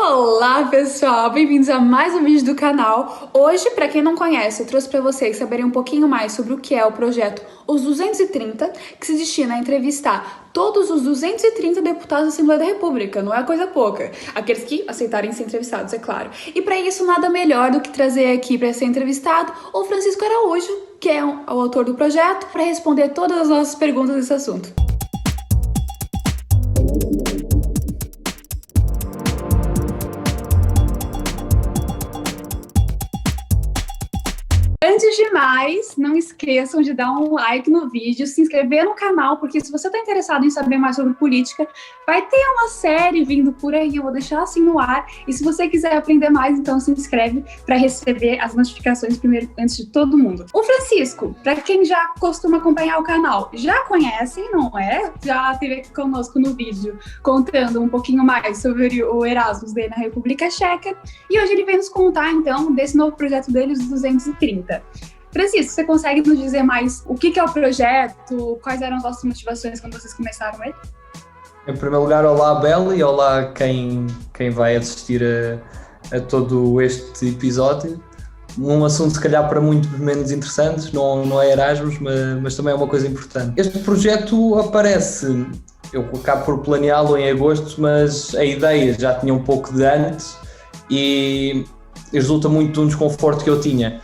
Olá pessoal, bem-vindos a mais um vídeo do canal. Hoje, para quem não conhece, eu trouxe para vocês saberem um pouquinho mais sobre o que é o projeto Os 230, que se destina a entrevistar todos os 230 deputados da Assembleia da República, não é coisa pouca. Aqueles que aceitarem ser entrevistados, é claro. E para isso, nada melhor do que trazer aqui para ser entrevistado o Francisco Araújo, que é o autor do projeto, para responder todas as nossas perguntas desse assunto. Antes de mais, não esqueçam de dar um like no vídeo, se inscrever no canal, porque se você está interessado em saber mais sobre política, vai ter uma série vindo por aí, eu vou deixar assim no ar. E se você quiser aprender mais, então se inscreve para receber as notificações primeiro antes de todo mundo. O Francisco, para quem já costuma acompanhar o canal, já conhecem, não é? Já esteve aqui conosco no vídeo contando um pouquinho mais sobre o Erasmus dele na República Tcheca. E hoje ele vem nos contar, então, desse novo projeto dele, os 230. Francisco, você consegue nos dizer mais o que é o projeto, quais eram as vossas motivações quando vocês começaram ele? Em primeiro lugar, olá Bela e olá quem vai assistir a todo este episódio. Um assunto se calhar para muitos menos interessantes, não é Erasmus, mas também é uma coisa importante. Este projeto aparece, eu acabo por planeá-lo em agosto, mas a ideia já tinha um pouco de antes e resulta muito de um desconforto que eu tinha.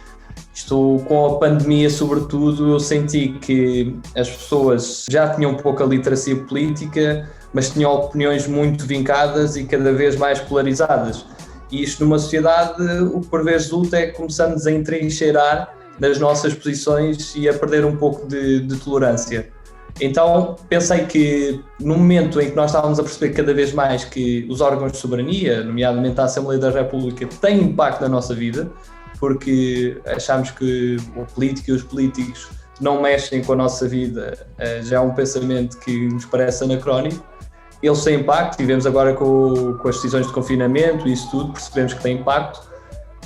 Isto, com a pandemia, sobretudo, eu senti que as pessoas já tinham pouca literacia política, mas tinham opiniões muito vincadas e cada vez mais polarizadas. E isto numa sociedade, o que por vezes resulta é que começamos a entrincheirar nas nossas posições e a perder um pouco de tolerância. Então pensei que no momento em que nós estávamos a perceber cada vez mais que os órgãos de soberania, nomeadamente a Assembleia da República, têm impacto na nossa vida, porque achamos que a política e os políticos não mexem com a nossa vida, já é um pensamento que nos parece anacrónico. Eles têm impacto, e vemos agora com as decisões de confinamento e isso tudo, percebemos que tem impacto,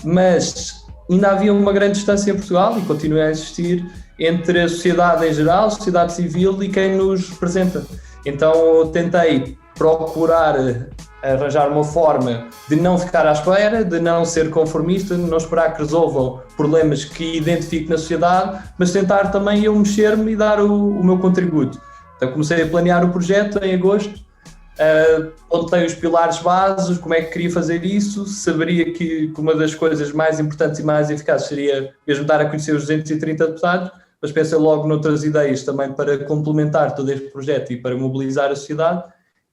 mas ainda havia uma grande distância em Portugal, e continua a existir, entre a sociedade em geral, a sociedade civil e quem nos representa. Então eu tentei procurar arranjar uma forma de não ficar à espera, de não ser conformista, de não esperar que resolvam problemas que identifico na sociedade, mas tentar também eu mexer-me e dar o meu contributo. Então comecei a planear o projeto em agosto, apontei os pilares básicos, como é que queria fazer isso, saberia que uma das coisas mais importantes e mais eficazes seria mesmo dar a conhecer os 230 deputados, mas pensei logo noutras ideias também para complementar todo este projeto e para mobilizar a sociedade.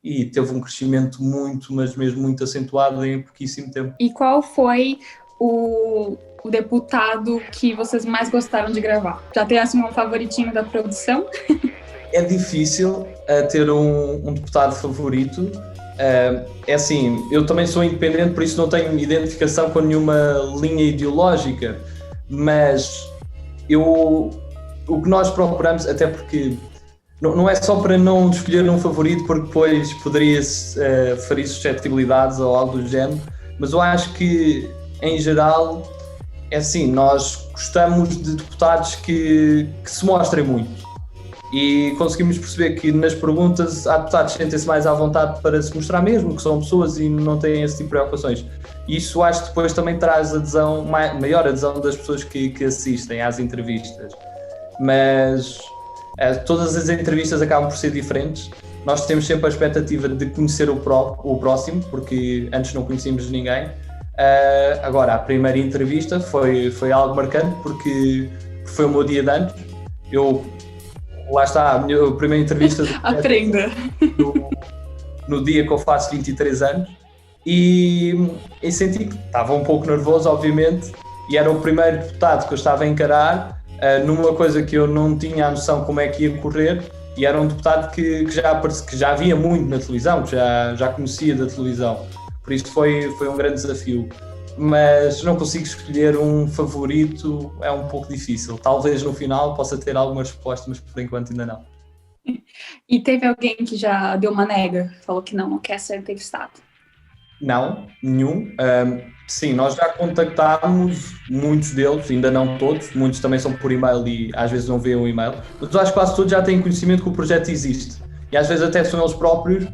E teve um crescimento muito, mas mesmo muito acentuado em pouquíssimo tempo. E qual foi o deputado que vocês mais gostaram de gravar? Já tem assim um favoritinho da produção? É difícil ter um deputado favorito. É assim, eu também sou independente, por isso não tenho identificação com nenhuma linha ideológica, mas o que nós procuramos, até porque não é só para não escolher um favorito, porque depois poderia ferir suscetibilidades ou algo do género, mas eu acho que, em geral, é assim, nós gostamos de deputados que se mostrem muito e conseguimos perceber que nas perguntas há deputados que sentem-se mais à vontade para se mostrar mesmo, que são pessoas e não têm esse tipo de preocupações. E isso acho que depois também traz adesão, maior adesão das pessoas que assistem às entrevistas. Mas todas as entrevistas acabam por ser diferentes. Nós temos sempre a expectativa de conhecer o próximo, porque antes não conhecíamos ninguém. Agora, a primeira entrevista foi algo marcante, porque foi o meu dia de anos. Lá está, a minha primeira entrevista Aprenda! No dia que eu faço 23 anos. E senti que estava um pouco nervoso, obviamente, e era o primeiro deputado que eu estava a encarar, numa coisa que eu não tinha a noção como é que ia correr, e era um deputado que já via muito na televisão, que já conhecia da televisão, por isso foi um grande desafio, mas não consigo escolher um favorito, é um pouco difícil, talvez no final possa ter algumas respostas, mas por enquanto ainda não. E teve alguém que já deu uma nega, falou que não quer ser entrevistado? Não, nenhum. Sim, nós já contactámos muitos deles, ainda não todos, muitos também são por e-mail e às vezes não veem o e-mail, mas eu acho que quase todos já têm conhecimento que o projeto existe e às vezes até são eles próprios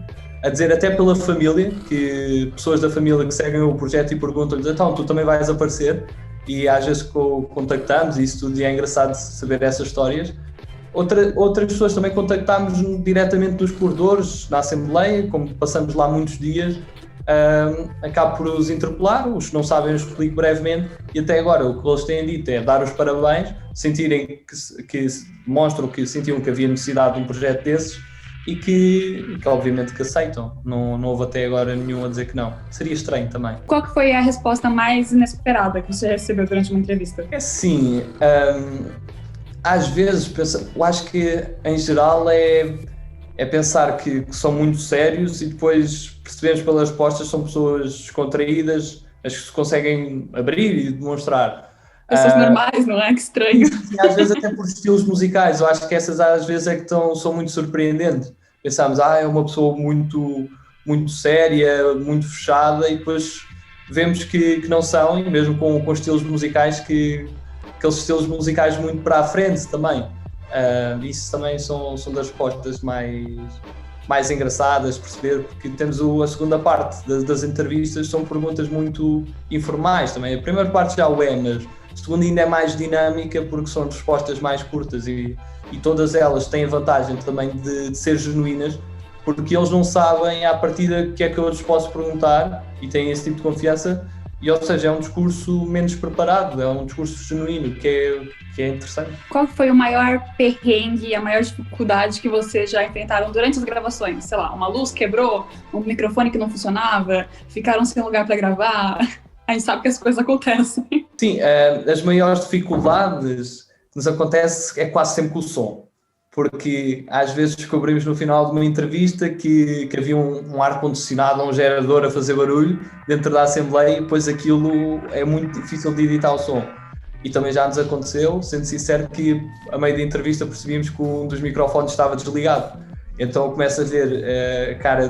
a dizer até pela família, que pessoas da família que seguem o projeto e perguntam-lhes, então, tu também vais aparecer? E às vezes contactamos, e isso tudo, e é engraçado saber essas histórias. Outras pessoas também contactámos diretamente nos corredores, na Assembleia, como passamos lá muitos dias, acabo por os interpelar, os que não sabem eu explico brevemente, e até agora o que eles têm dito é dar os parabéns, sentirem que demonstram que sentiam que havia necessidade de um projeto desses e que obviamente que aceitam. Não houve até agora nenhum a dizer que não. Seria estranho também. Qual que foi a resposta mais inesperada que você recebeu durante uma entrevista? É sim, às vezes eu acho que em geral é pensar que são muito sérios e depois percebemos pelas respostas são pessoas descontraídas, as que se conseguem abrir e demonstrar. Pessoas normais, não é? Que estranho. E às vezes até por estilos musicais, eu acho que essas às vezes é que são muito surpreendentes. Pensamos, é uma pessoa muito, muito séria, muito fechada, e depois vemos que não são, e mesmo com estilos musicais, aqueles estilos musicais muito para a frente também. Isso também são das respostas mais engraçadas de perceber, porque temos a segunda parte das entrevistas, são perguntas muito informais também. A primeira parte já o é, mas a segunda ainda é mais dinâmica porque são respostas mais curtas e todas elas têm a vantagem também de ser genuínas, porque eles não sabem à partida o que é que eu lhes posso perguntar e têm esse tipo de confiança, e ou seja, é um discurso menos preparado, é um discurso genuíno, que é interessante. Qual foi o maior perrengue, a maior dificuldade que vocês já enfrentaram durante as gravações? Sei lá, uma luz quebrou, um microfone que não funcionava, ficaram sem lugar para gravar. A gente sabe que as coisas acontecem. Sim, as maiores dificuldades que nos acontece é quase sempre com o som, porque às vezes descobrimos no final de uma entrevista que havia um ar-condicionado ou um gerador a fazer barulho dentro da Assembleia, e depois aquilo é muito difícil de editar o som. E também já nos aconteceu, sendo sincero, que a meio da entrevista percebíamos que um dos microfones estava desligado. Então começa a ver a cara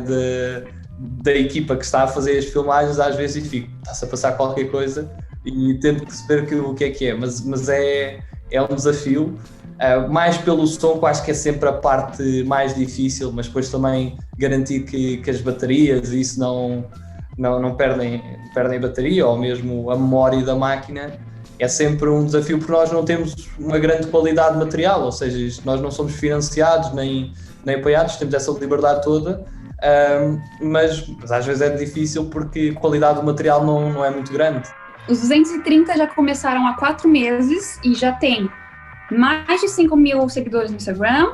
da equipa que está a fazer as filmagens às vezes e fico, está-se a passar qualquer coisa, e tento perceber o que é, mas é um desafio, mais pelo som, que eu acho que é sempre a parte mais difícil, mas depois também garantir que as baterias e isso não perdem bateria, ou mesmo a memória da máquina, é sempre um desafio, porque nós não temos uma grande qualidade de material, ou seja, nós não somos financiados nem apoiados, temos essa liberdade toda, mas às vezes é difícil porque a qualidade do material não é muito grande. Os 230 já começaram há 4 meses e já tem mais de 5 mil seguidores no Instagram.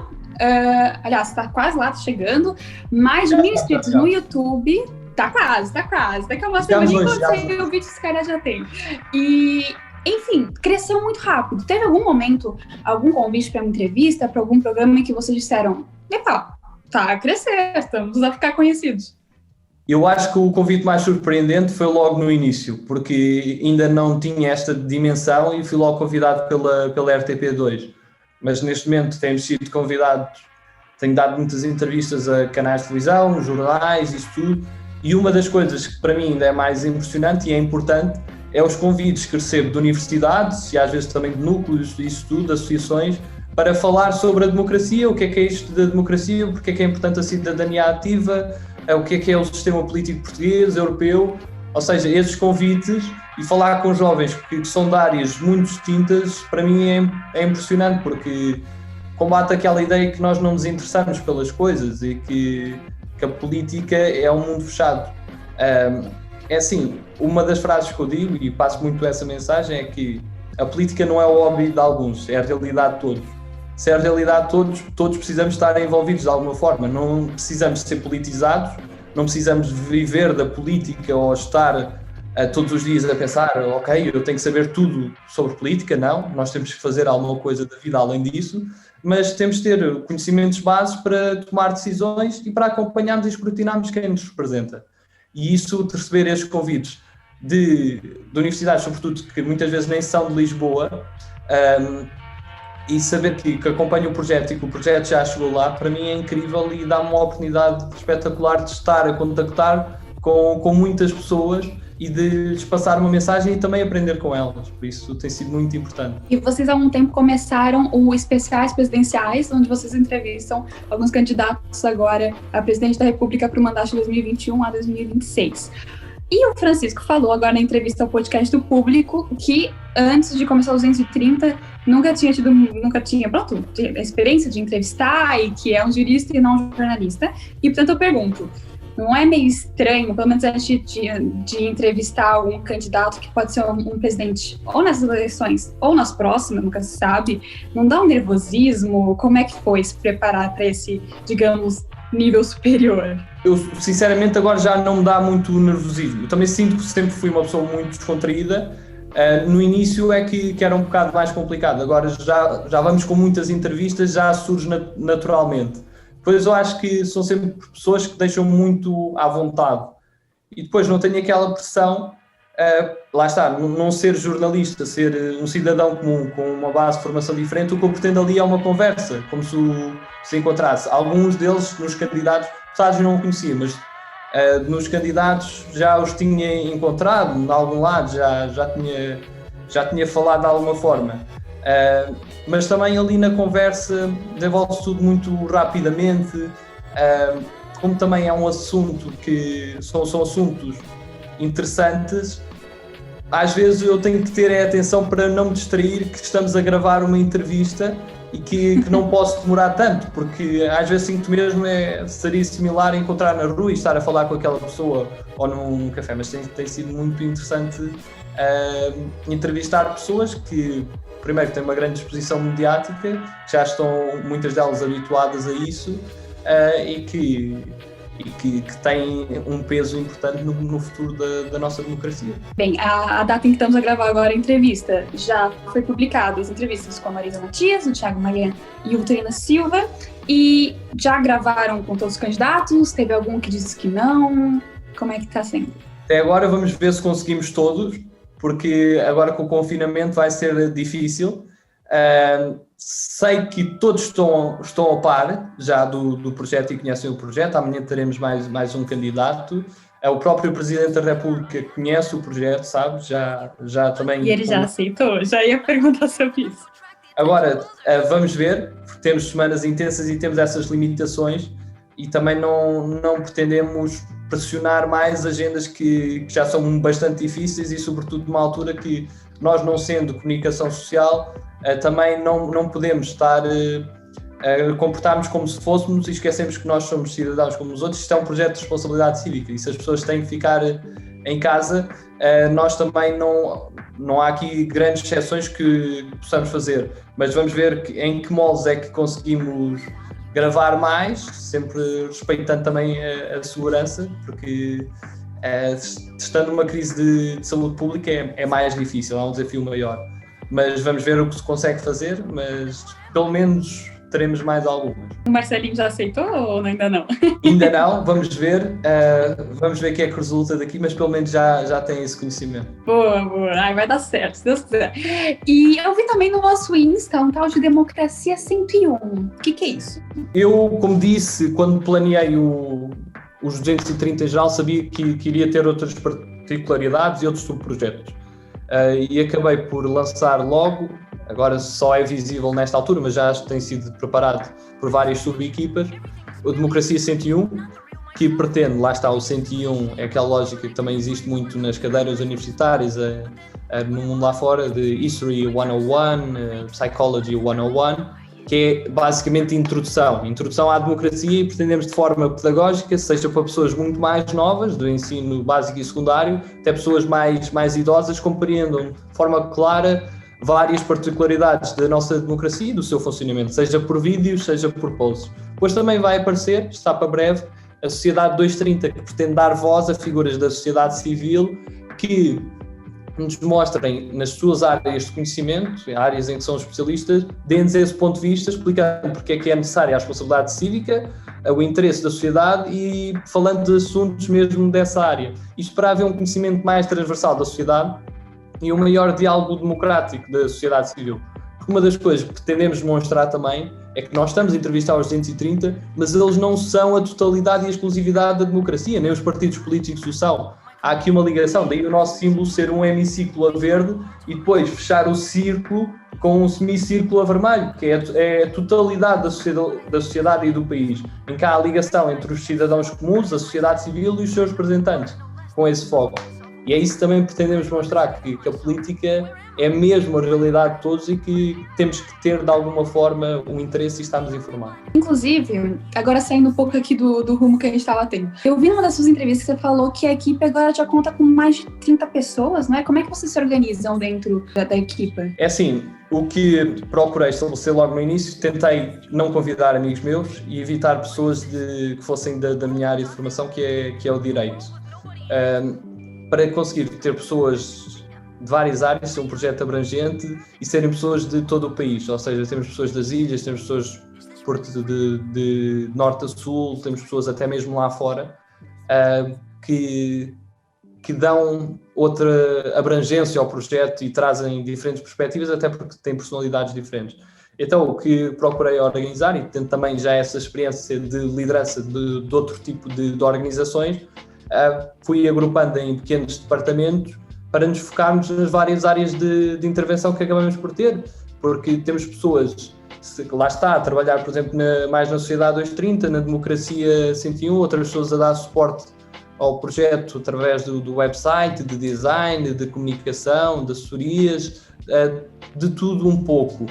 Aliás, está quase lá, está chegando. Mais de 1.000 inscritos no YouTube. Tá quase. Daqui a uma semana nem quando sair o vídeo, esse cara já tem. E, enfim, cresceu muito rápido. Teve algum momento, algum convite para uma entrevista, para algum programa em que vocês disseram, epa, tá a crescer, estamos a ficar conhecidos? Eu acho que o convite mais surpreendente foi logo no início, porque ainda não tinha esta dimensão e fui logo convidado pela RTP2. Mas neste momento temos sido convidados, tenho dado muitas entrevistas a canais de televisão, jornais, isso tudo, e uma das coisas que para mim ainda é mais impressionante e é importante é os convites que recebo de universidades e às vezes também de núcleos, isso tudo, de associações, para falar sobre a democracia, o que é isto da democracia, porque é que é importante a cidadania ativa, o que é o sistema político português, europeu, ou seja, esses convites e falar com jovens que são de áreas muito distintas, para mim é impressionante, porque combate aquela ideia que nós não nos interessamos pelas coisas e que a política é um mundo fechado. É assim, uma das frases que eu digo, e passo muito essa mensagem, é que a política não é o hobby de alguns, é a realidade de todos. Se é a realidade de todos precisamos estar envolvidos de alguma forma, não precisamos ser politizados, não precisamos viver da política ou estar todos os dias a pensar, ok, eu tenho que saber tudo sobre política, não, nós temos que fazer alguma coisa da vida além disso, mas temos que ter conhecimentos bases para tomar decisões e para acompanharmos e escrutinarmos quem nos representa. E isso, de receber estes convites de universidades, sobretudo que muitas vezes nem são de Lisboa, e saber que acompanho o projeto e que o projeto já chegou lá, para mim é incrível e dá-me uma oportunidade espetacular de estar a contactar com muitas pessoas e de lhes passar uma mensagem e também aprender com elas, por isso tem sido muito importante. E vocês há um tempo começaram o Especiais Presidenciais, onde vocês entrevistam alguns candidatos agora a presidente da República para o mandato de 2021 a 2026. E o Francisco falou agora na entrevista ao podcast do Público que antes de começar os 230 nunca tinha a experiência de entrevistar e que é um jurista e não um jornalista. E portanto eu pergunto, não é meio estranho, pelo menos antes de entrevistar algum candidato que pode ser um presidente ou nessas eleições ou nas próximas, nunca se sabe, não dá um nervosismo? Como é que foi se preparar para esse, digamos, nível superior? Eu, sinceramente, agora já não me dá muito nervosismo. Eu também sinto que sempre fui uma pessoa muito descontraída. No início é que era um bocado mais complicado. Agora já vamos com muitas entrevistas, já surge naturalmente. Depois eu acho que são sempre pessoas que deixam muito à vontade. E depois não tenho aquela pressão, lá está, não ser jornalista, ser um cidadão comum com uma base de formação diferente. O que eu pretendo ali é uma conversa, como se encontrasse. Alguns deles, nos candidatos, eu não conhecia, mas nos candidatos já os tinha encontrado em algum lado, já tinha falado de alguma forma. Mas também ali na conversa desenvolve-se tudo muito rapidamente, como também é um assunto que são assuntos interessantes. Às vezes eu tenho que ter atenção para não me distrair que estamos a gravar uma entrevista e que não posso demorar tanto, porque às vezes sinto mesmo seria similar a encontrar na rua e estar a falar com aquela pessoa ou num café, mas tem sido muito interessante entrevistar pessoas que primeiro têm uma grande exposição mediática, que já estão muitas delas habituadas a isso e que têm um peso importante no futuro da nossa democracia. Bem, a data em que estamos a gravar agora a entrevista já foi publicada, as entrevistas com a Marisa Matias, o Thiago Maia e o Vitorino Silva, e já gravaram com todos os candidatos? Teve algum que disse que não? Como é que está sendo? Até agora vamos ver se conseguimos todos, porque agora com o confinamento vai ser difícil. Sei que todos estão a par já do projeto e conhecem o projeto. Amanhã teremos mais um candidato. O próprio Presidente da República conhece o projeto, sabe? Já também... E ele já aceitou? Já ia perguntar sobre isso. Agora, vamos ver, porque temos semanas intensas e temos essas limitações e também não pretendemos pressionar mais agendas que já são bastante difíceis e sobretudo numa altura que nós, não sendo comunicação social, também não podemos estar a comportarmos como se fôssemos e esquecemos que nós somos cidadãos como os outros. Isto é um projeto de responsabilidade cívica e se as pessoas têm que ficar em casa, nós também não há aqui grandes exceções que possamos fazer, mas vamos ver em que moldes é que conseguimos gravar mais, sempre respeitando também a segurança, porque estando numa crise de saúde pública é mais difícil, é um desafio maior. Mas vamos ver o que se consegue fazer, mas pelo menos teremos mais algumas. O Marcelinho já aceitou ou ainda não? Ainda não, vamos ver o que é que resulta daqui, mas pelo menos já tem esse conhecimento. Boa. Ai, vai dar certo, se Deus quiser. E eu vi também no nosso Insta um tal de Democracia 101. O que é isso? Eu, como disse, quando planeei os 230 em geral, sabia que iria ter outras particularidades e outros subprojetos. E acabei por lançar logo, agora só é visível nesta altura, mas já tem sido preparado por várias subequipas, o Democracia 101, que pretende, lá está o 101, é aquela lógica que também existe muito nas cadeiras universitárias no mundo lá fora, de History 101, Psychology 101, que é basicamente introdução à democracia e pretendemos de forma pedagógica, seja para pessoas muito mais novas, do ensino básico e secundário, até pessoas mais idosas, compreendam de forma clara várias particularidades da nossa democracia e do seu funcionamento, seja por vídeos, seja por posts. Depois também vai aparecer, está para breve, a Sociedade 230, que pretende dar voz a figuras da sociedade civil que nos mostrem nas suas áreas de conhecimento, áreas em que são especialistas, deem-nos esse ponto de vista, explicando porque é que é necessária a responsabilidade cívica, o interesse da sociedade e falando de assuntos mesmo dessa área. Isto para haver um conhecimento mais transversal da sociedade e um maior diálogo democrático da sociedade civil. Porque uma das coisas que pretendemos demonstrar também é que nós estamos a entrevistar os 230, mas eles não são a totalidade e a exclusividade da democracia, nem os partidos políticos o são. há aqui uma ligação, daí o nosso símbolo ser um hemiciclo a verde e depois fechar o círculo com um semicírculo a vermelho, que é a totalidade da sociedade e do país, em que há a ligação entre os cidadãos comuns, a sociedade civil e os seus representantes, com esse foco. E é isso que também pretendemos mostrar, que a política é mesmo a realidade de todos e que temos que ter, de alguma forma, um interesse e estarmos informados. Inclusive, agora saindo um pouco aqui do rumo que a gente estava tendo, eu vi numa das suas entrevistas que você falou que a equipe agora já conta com mais de 30 pessoas, não é? Como é que vocês se organizam dentro da equipe? É assim, o que procurei estabelecer logo no início, tentei não convidar amigos meus e evitar pessoas que fossem da minha área de formação, que é o direito. Para conseguir ter pessoas de várias áreas, ser um projeto abrangente e serem pessoas de todo o país, ou seja, temos pessoas das ilhas, temos pessoas de norte a sul, temos pessoas até mesmo lá fora, que dão outra abrangência ao projeto e trazem diferentes perspectivas, até porque têm personalidades diferentes. Então, o que procurei organizar, e tendo também já essa experiência de liderança de outro tipo de organizações, fui agrupando em pequenos departamentos para nos focarmos nas várias áreas de intervenção que acabamos por ter, porque temos pessoas, lá está, a trabalhar, por exemplo, mais na Sociedade 230, na Democracia 101, outras pessoas a dar suporte ao projeto através do website, de design, de comunicação, de assessorias, de tudo um pouco.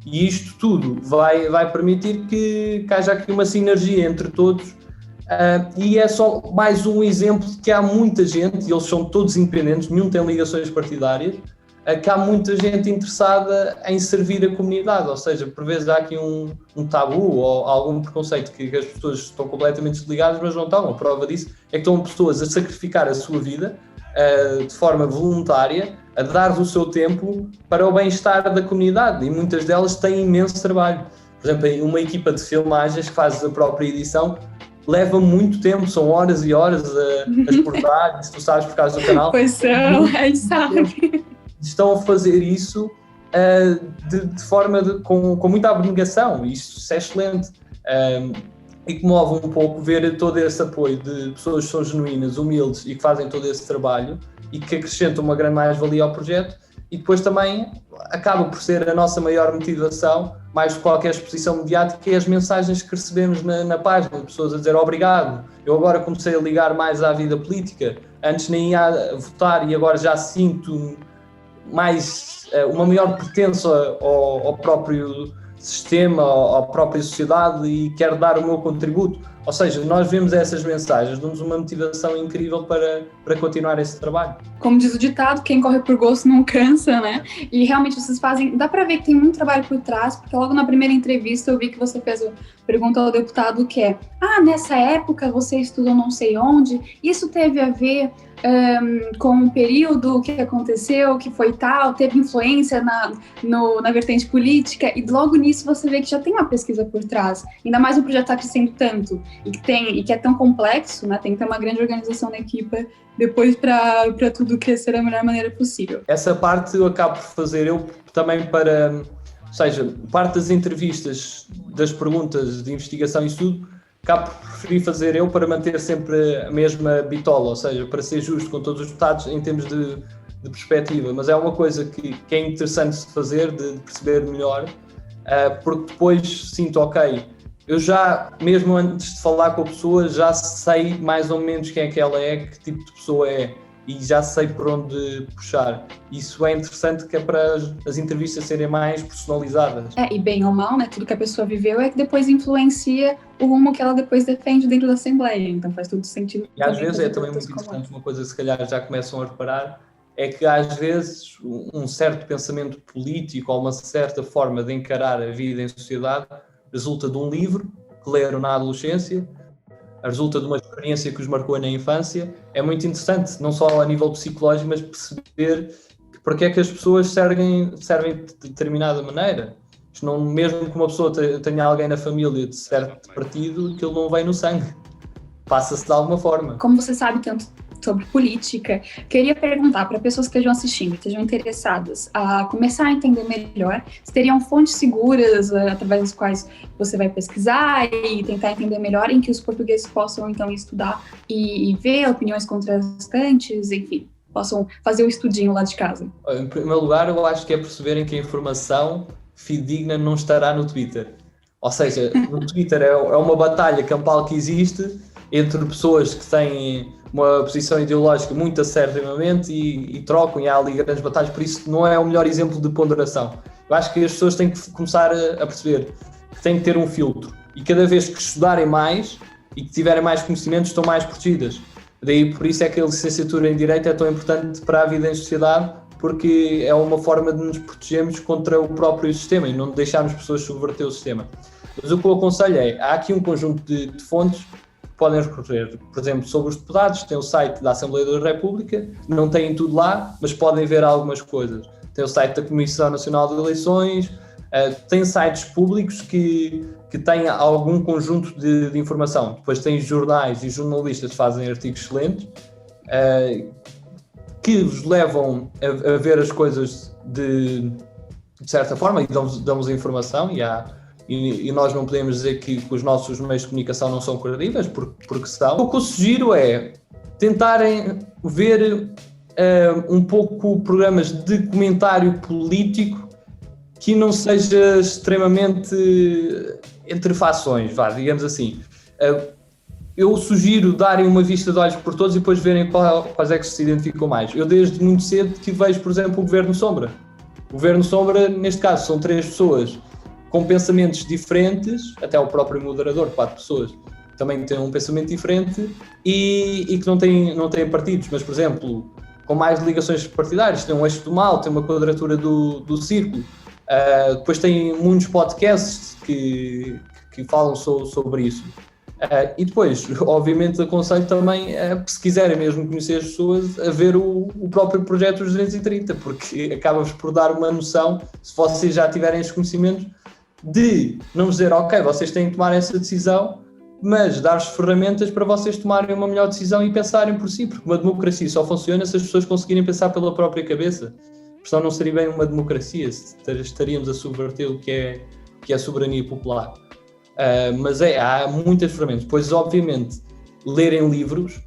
E isto tudo vai permitir que haja aqui uma sinergia entre todos. E é só mais um exemplo de que há muita gente, e eles são todos independentes, nenhum tem ligações partidárias, que há muita gente interessada em servir a comunidade, ou seja, por vezes há aqui um tabu ou algum preconceito que as pessoas estão completamente desligadas, mas não estão. A prova disso é que estão pessoas a sacrificar a sua vida de forma voluntária, a dar o seu tempo para o bem-estar da comunidade, e muitas delas têm imenso trabalho. Por exemplo, uma equipa de filmagens que faz a própria edição leva muito tempo, são horas e horas a exportar, isso tu sabes por causa do canal. Pois são, a gente sabe. Estão a fazer isso de forma com muita abnegação, e isso é excelente. E comove um pouco ver todo esse apoio de pessoas que são genuínas, humildes e que fazem todo esse trabalho e que acrescentam uma grande mais-valia ao projeto, e depois também acaba por ser a nossa maior motivação, mais do que qualquer exposição mediática, é as mensagens que recebemos na página, de pessoas a dizer obrigado, eu agora comecei a ligar mais à vida política, antes nem ia votar e agora já sinto mais uma maior pertença ao próprio sistema, à própria sociedade, e quero dar o meu contributo. Ou seja, nós vemos essas mensagens, dão-nos uma motivação incrível para continuar esse trabalho. Como diz o ditado, quem corre por gosto não cansa, né? E realmente vocês fazem, dá para ver que tem muito trabalho por trás, porque logo na primeira entrevista eu vi que você fez a pergunta ao deputado que é: nessa época você estudou não sei onde, isso teve a ver com o período que aconteceu, que foi tal, teve influência na vertente política, e logo nisso você vê que já tem uma pesquisa por trás, ainda mais o projeto está crescendo tanto, e que é tão complexo, né? Tem que ter uma grande organização na equipe depois para tudo crescer da melhor maneira possível. Essa parte eu acabo por fazer eu também ou seja, parte das entrevistas, das perguntas de investigação e estudo, acabo por preferir fazer eu para manter sempre a mesma bitola, ou seja, para ser justo com todos os deputados em termos de perspectiva, mas é uma coisa que é interessante de fazer, de perceber melhor, porque depois sinto, ok, eu já, mesmo antes de falar com a pessoa, já sei mais ou menos quem é que ela é, que tipo de pessoa é, e já sei por onde puxar. Isso é interessante, que é para as entrevistas serem mais personalizadas. E bem ou mal, né, tudo que a pessoa viveu é que depois influencia o rumo que ela depois defende dentro da Assembleia, então faz todo sentido. E às vezes é também muito interessante, uma coisa que se calhar já começam a reparar, é que às vezes um certo pensamento político ou uma certa forma de encarar a vida em sociedade resulta de um livro que leram na adolescência, resulta de uma experiência que os marcou na infância. É muito interessante, não só a nível psicológico, mas perceber porque é que as pessoas servem de determinada maneira. Não, mesmo que uma pessoa tenha alguém na família de certo partido, aquilo não vem no sangue. Passa-se de alguma forma. Como você sabe tanto sobre política. Queria perguntar para pessoas que estejam assistindo, estejam interessadas a começar a entender melhor, se teriam fontes seguras através das quais você vai pesquisar e tentar entender melhor, em que os portugueses possam, então, estudar e ver opiniões contrastantes, enfim, possam fazer o estudinho lá de casa. Em primeiro lugar, eu acho que é perceberem que a informação fidedigna não estará no Twitter. Ou seja, no Twitter é uma batalha campal que existe entre pessoas que têm uma posição ideológica muito acérrimamente e trocam, e há ali grandes batalhas, por isso não é o melhor exemplo de ponderação. Eu acho que as pessoas têm que começar a perceber que têm que ter um filtro, e cada vez que estudarem mais e que tiverem mais conhecimentos, estão mais protegidas. Daí, por isso é que a licenciatura em Direito é tão importante para a vida em sociedade, porque é uma forma de nos protegermos contra o próprio sistema e não deixarmos pessoas subverter o sistema. Mas o que eu aconselho há aqui um conjunto de fontes que podem recorrer. Por exemplo, sobre os deputados, tem o site da Assembleia da República, não têm tudo lá, mas podem ver algumas coisas. Tem o site da Comissão Nacional de Eleições, tem sites públicos que têm algum conjunto de informação. Depois tem jornais e jornalistas que fazem artigos excelentes, que vos levam a ver as coisas de certa forma e damos a informação, e nós não podemos dizer que os nossos meios de comunicação não são credíveis, porque são. O que eu sugiro é tentarem ver um pouco programas de comentário político que não seja extremamente entre fações, digamos assim. Eu sugiro darem uma vista de olhos por todos e depois verem quais é que se identificam mais. Eu desde muito cedo que vejo, por exemplo, o Governo Sombra. O Governo Sombra, neste caso, são 3 pessoas com pensamentos diferentes, até o próprio moderador, 4 pessoas, também tem um pensamento diferente e que não têm partidos, mas, por exemplo, com mais ligações partidárias, tem um eixo do mal, tem uma quadratura do círculo, depois tem muitos podcasts que falam sobre isso. E depois, obviamente, aconselho também, se quiserem mesmo conhecer as pessoas, a ver o próprio projeto dos 230, porque acaba-vos por dar uma noção, se vocês já tiverem esses conhecimentos, de não dizer, ok, vocês têm que tomar essa decisão, mas dar-vos ferramentas para vocês tomarem uma melhor decisão e pensarem por si, porque uma democracia só funciona se as pessoas conseguirem pensar pela própria cabeça. Senão não seria bem uma democracia, estaríamos a subverter o que é a soberania popular. Mas há muitas ferramentas. Depois, obviamente, lerem livros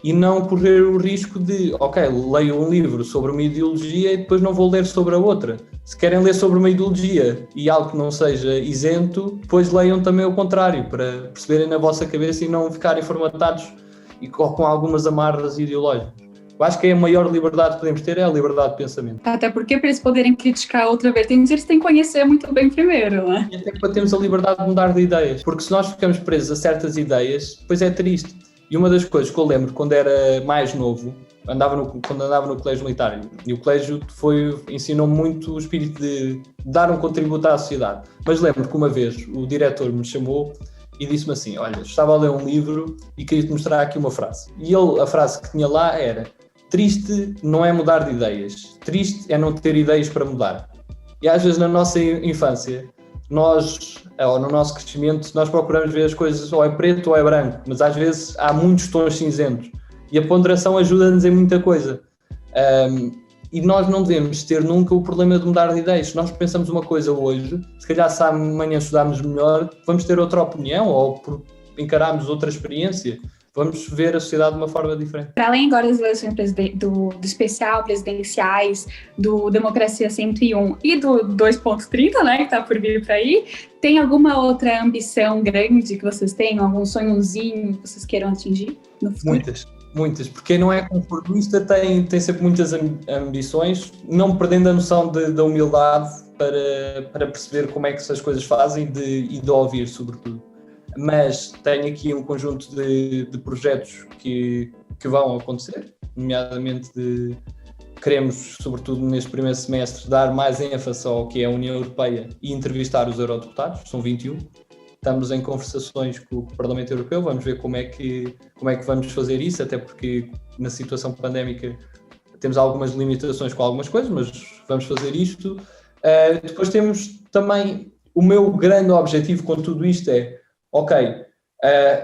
e não correr o risco de, ok, leio um livro sobre uma ideologia e depois não vou ler sobre a outra. Se querem ler sobre uma ideologia e algo que não seja isento, depois leiam também o contrário, para perceberem na vossa cabeça e não ficarem formatados e com algumas amarras ideológicas. Eu acho que a maior liberdade que podemos ter é a liberdade de pensamento. Até porque para eles poderem criticar outra vertente, eles têm que conhecer muito bem primeiro, né? E até para termos a liberdade de mudar de ideias. Porque se nós ficamos presos a certas ideias, depois é triste. E uma das coisas que eu lembro quando era mais novo, quando andava no colégio militar, e o colégio ensinou-me muito o espírito de dar um contributo à sociedade. Mas lembro que uma vez o diretor me chamou e disse-me assim, olha, estava a ler um livro e queria-te mostrar aqui uma frase. E a frase que tinha lá era: triste não é mudar de ideias, triste é não ter ideias para mudar. E às vezes na nossa infância, ou no nosso crescimento, nós procuramos ver as coisas ou é preto ou é branco, mas às vezes há muitos tons cinzentos. E a ponderação ajuda-nos em muita coisa. E nós não devemos ter nunca o problema de mudar de ideias. Se nós pensamos uma coisa hoje, se calhar se amanhã estudarmos melhor, vamos ter outra opinião ou encararmos outra experiência. Vamos ver a sociedade de uma forma diferente. Para além agora das eleições do especial presidenciais, do Democracia 101 e do 2.30, né, que está por vir para aí, tem alguma outra ambição grande que vocês tenham? Algum sonhozinho que vocês queiram atingir no futuro? Muitas. Porque quem não é conformista tem sempre muitas ambições, não perdendo a noção da humildade para perceber como é que as coisas fazem e de ouvir, sobretudo. Mas tenho aqui um conjunto de projetos que vão acontecer, nomeadamente queremos, sobretudo neste primeiro semestre, dar mais ênfase ao que é a União Europeia e entrevistar os eurodeputados, são 21. Estamos em conversações com o Parlamento Europeu, vamos ver como é que vamos fazer isso, até porque na situação pandémica temos algumas limitações com algumas coisas, mas vamos fazer isto. Depois temos também, o meu grande objetivo com tudo isto é, ok,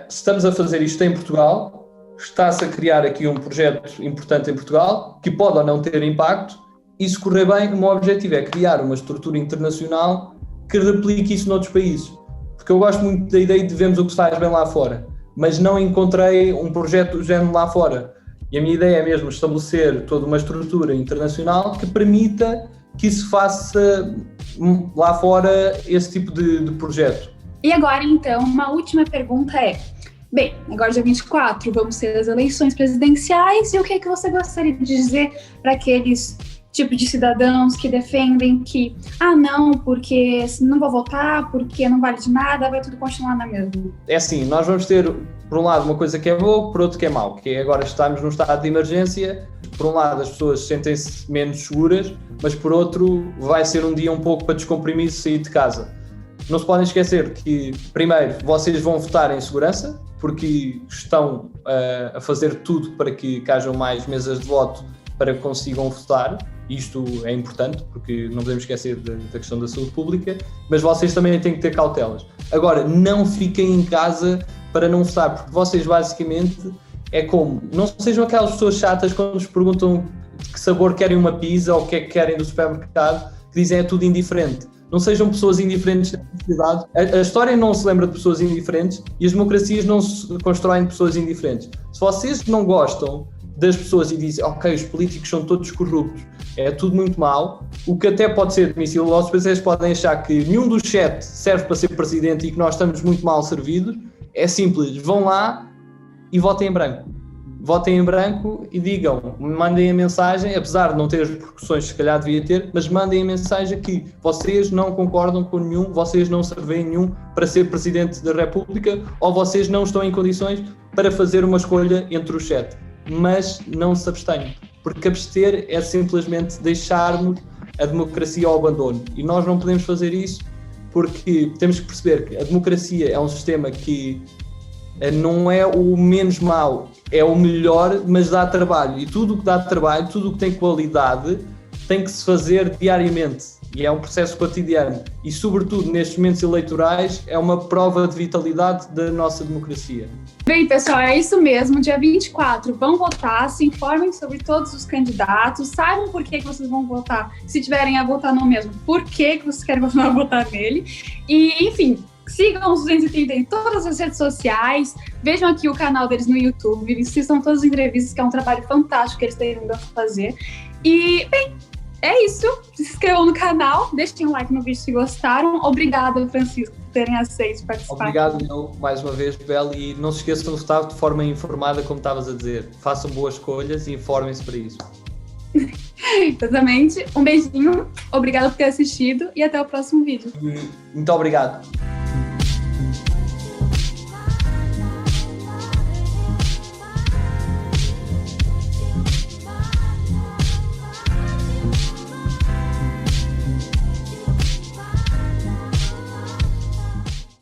se estamos a fazer isto em Portugal, está-se a criar aqui um projeto importante em Portugal, que pode ou não ter impacto, e se correr bem, o meu objetivo é criar uma estrutura internacional que replique isso noutros países. Porque eu gosto muito da ideia de vermos o que se faz bem lá fora, mas não encontrei um projeto do género lá fora. E a minha ideia é mesmo estabelecer toda uma estrutura internacional que permita que se faça lá fora esse tipo de projeto. E agora, então, uma última pergunta é: bem, agora dia 24, vamos ter as eleições presidenciais, e o que é que você gostaria de dizer para aqueles tipos de cidadãos que defendem que, não, porque não vou votar, porque não vale de nada, vai tudo continuar na mesma? É assim, nós vamos ter, por um lado, uma coisa que é boa, por outro que é mau, que é agora estamos num estado de emergência. Por um lado, as pessoas sentem-se menos seguras, mas por outro, vai ser um dia um pouco para descomprimir e sair de casa. Não se podem esquecer que, primeiro, vocês vão votar em segurança, porque estão a fazer tudo para que hajam mais mesas de voto para que consigam votar. Isto é importante, porque não podemos esquecer da questão da saúde pública, mas vocês também têm que ter cautelas. Agora, não fiquem em casa para não votar, porque vocês basicamente é como, não sejam aquelas pessoas chatas quando nos perguntam de que sabor querem uma pizza ou o que é que querem do supermercado, que dizem é tudo indiferente. Não sejam pessoas indiferentes na sociedade. A história não se lembra de pessoas indiferentes e as democracias não se constroem de pessoas indiferentes. Se vocês não gostam das pessoas e dizem, ok, os políticos são todos corruptos, é tudo muito mau, o que até pode ser admissível, os PCs podem achar que nenhum dos 7 serve para ser presidente e que nós estamos muito mal servidos, é simples, vão lá e votem em branco. Votem em branco e digam, mandem a mensagem, apesar de não ter as repercussões que se calhar devia ter, mas mandem a mensagem que vocês não concordam com nenhum, vocês não servem nenhum para ser Presidente da República ou vocês não estão em condições para fazer uma escolha entre os 7. Mas não se abstenham, porque abster é simplesmente deixarmos a democracia ao abandono. E nós não podemos fazer isso porque temos que perceber que a democracia é um sistema que não é o menos mau, é o melhor, mas dá trabalho. E tudo o que dá trabalho, tudo o que tem qualidade, tem que se fazer diariamente. E é um processo cotidiano. E, sobretudo, nestes momentos eleitorais, é uma prova de vitalidade da nossa democracia. Bem, pessoal, é isso mesmo. Dia 24, vão votar, se informem sobre todos os candidatos, saibam por que vocês vão votar, se tiverem a votar no mesmo, por que vocês querem votar nele. E, enfim, sigam os 230 em todas as redes sociais, vejam aqui o canal deles no YouTube, assistam todas as entrevistas, que é um trabalho fantástico que eles têm vindo a fazer. E, bem, é isso. Se inscrevam no canal, deixem um like no vídeo se gostaram. Obrigada, Francisco, por terem aceito participar. Obrigado, eu, mais uma vez, Bel, e não se esqueçam de votar de forma informada, como estavas a dizer. Façam boas escolhas e informem-se para isso. Exatamente. Um beijinho, obrigada por ter assistido e até o próximo vídeo. Muito obrigado.